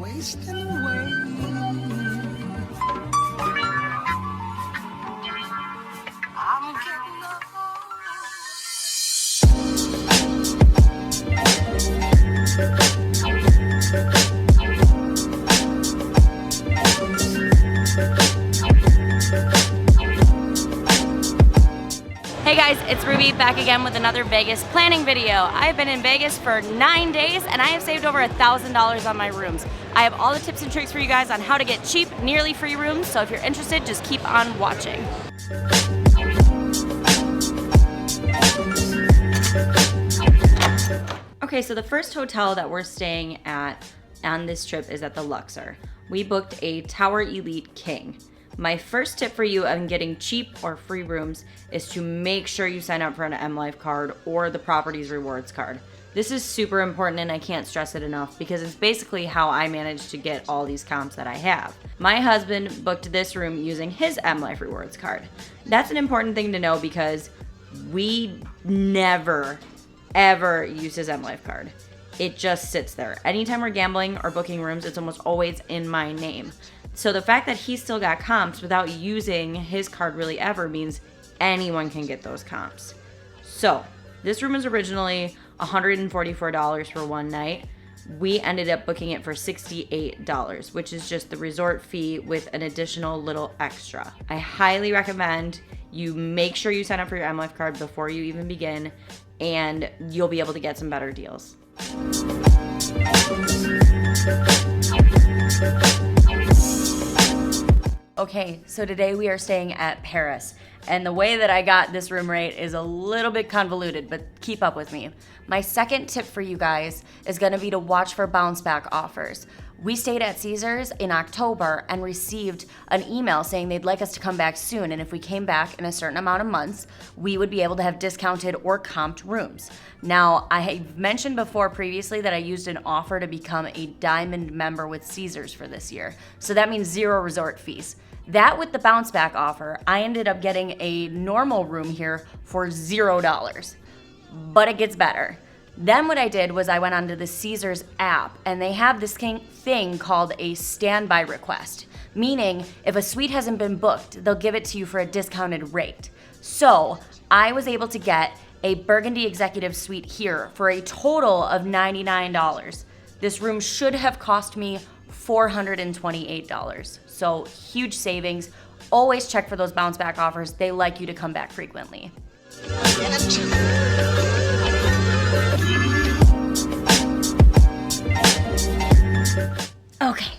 wasting away. I'm getting old. Hey guys, it's Ruby back again with another Vegas planning video. I've been in Vegas for 9 days and I have saved over $1,000 on my rooms. I have all the tips and tricks for you guys on how to get cheap, nearly free rooms, so if you're interested, just keep on watching. Okay, so the first hotel that we're staying at on this trip is at the Luxor. We booked a Tower Elite King. My first tip for you on getting cheap or free rooms is to make sure you sign up for an MLife card or the property's rewards card. This is super important and I can't stress it enough because it's basically how I managed to get all these comps that I have. My husband booked this room using his MLife rewards card. That's an important thing to know because we never, ever use his MLife card. It just sits there. Anytime we're gambling or booking rooms, it's almost always in my name. So the fact that he still got comps without using his card really ever means anyone can get those comps. So this room is originally $144 for one night. We ended up booking it for $68, which is just the resort fee with an additional little extra. I highly recommend you make sure you sign up for your MLife card before you even begin, and you'll be able to get some better deals. Okay, so today we are staying at Paris, and the way that I got this room rate is a little bit convoluted, but keep up with me. My second tip for you guys is gonna be to watch for bounce back offers. We stayed at Caesars in October and received an email saying they'd like us to come back soon, and if we came back in a certain amount of months, we would be able to have discounted or comped rooms. Now, I have mentioned before previously that I used an offer to become a diamond member with Caesars for this year, so that means 0 resort fees. That with the bounce back offer, I ended up getting a normal room here for $0, but it gets better. Then what I did was I went onto the Caesars app and they have this thing called a standby request, meaning if a suite hasn't been booked, they'll give it to you for a discounted rate. So I was able to get a Burgundy Executive Suite here for a total of $99. This room should have cost me $428. So huge savings. Always check for those bounce back offers. They like you to come back frequently. Okay,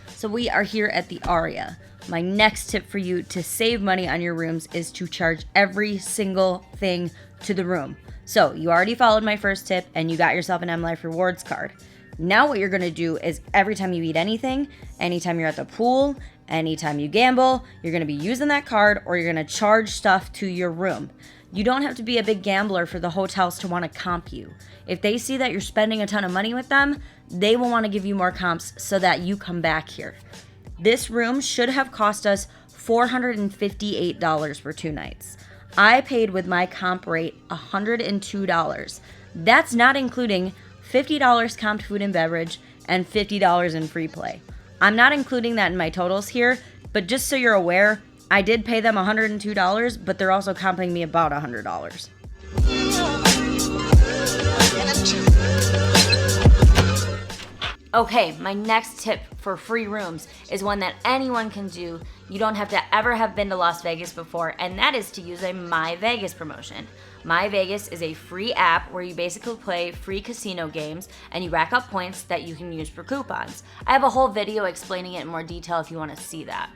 so we are here at the Aria. My next tip for you to save money on your rooms is to charge every single thing to the room. So you already followed my first tip and you got yourself an MLife rewards card. Now what you're gonna do is every time you eat anything, anytime you're at the pool, anytime you gamble, you're gonna be using that card or you're gonna charge stuff to your room. You don't have to be a big gambler for the hotels to wanna comp you. If they see that you're spending a ton of money with them, they will wanna give you more comps so that you come back here. This room should have cost us $458 for 2 nights. I paid with my comp rate $102. That's not including $50 comped food and beverage and $50 in free play. I'm not including that in my totals here, but just so you're aware, I did pay them $102, but they're also comping me about $100. Okay, my next tip for free rooms is one that anyone can do. You don't have to ever have been to Las Vegas before, and that is to use a My Vegas promotion. My Vegas is a free app where you basically play free casino games and you rack up points that you can use for coupons. I have a whole video explaining it in more detail if you want to see that.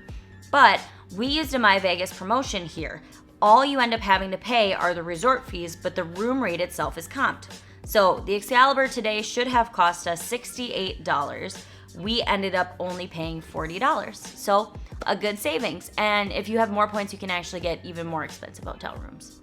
But we used a My Vegas promotion here. All you end up having to pay are the resort fees, but the room rate itself is comped. So the Excalibur today should have cost us $68. We ended up only paying $40. So a good savings. And if you have more points, you can actually get even more expensive hotel rooms.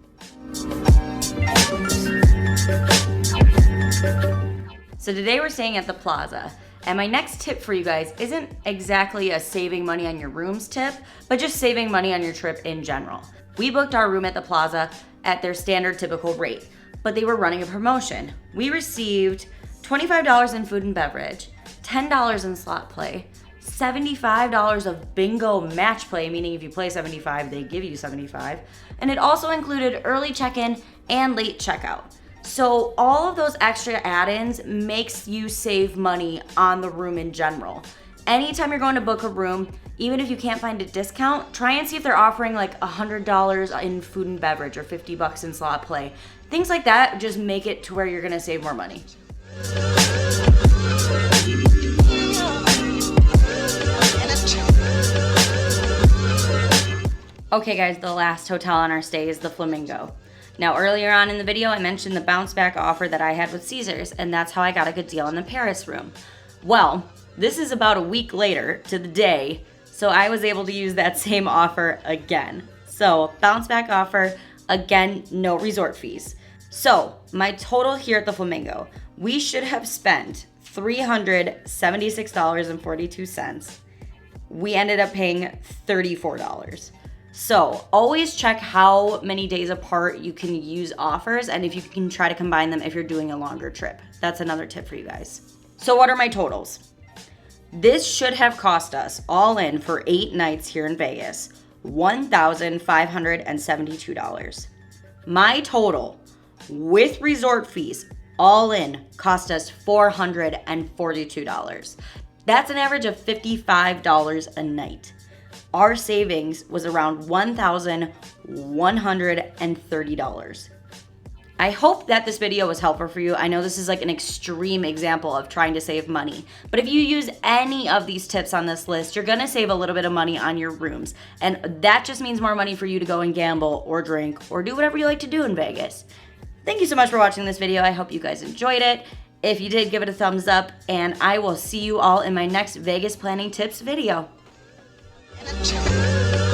So today we're staying at the Plaza. And my next tip for you guys isn't exactly a saving money on your rooms tip, but just saving money on your trip in general. We booked our room at the Plaza at their standard typical rate, but they were running a promotion. We received $25 in food and beverage, $10 in slot play, $75 of bingo match play, meaning if you play 75, they give you 75. And it also included early check-in and late checkout. So all of those extra add-ins makes you save money on the room in general. Anytime you're going to book a room, even if you can't find a discount, try and see if they're offering like $100 in food and beverage or $50 in slot play. Things like that just make it to where you're gonna save more money. Okay guys, the last hotel on our stay is the Flamingo. Now earlier on in the video, I mentioned the bounce back offer that I had with Caesars, and that's how I got a good deal on the Paris room. Well, this is about a week later to the day, so I was able to use that same offer again. So bounce back offer, again, no resort fees. So my total here at the Flamingo, we should have spent $376.42. We ended up paying $34. So always check how many days apart you can use offers and if you can try to combine them if you're doing a longer trip. That's another tip for you guys. So what are my totals? This should have cost us all in for 8 nights here in Vegas, $1,572. My total with resort fees all in cost us $442. That's an average of $55 a night. Our savings was around $1,130. I hope that this video was helpful for you. I know this is like an extreme example of trying to save money, but if you use any of these tips on this list, you're gonna save a little bit of money on your rooms. And that just means more money for you to go and gamble or drink or do whatever you like to do in Vegas. Thank you so much for watching this video. I hope you guys enjoyed it. If you did, give it a thumbs up, and I will see you all in my next Vegas planning tips video. And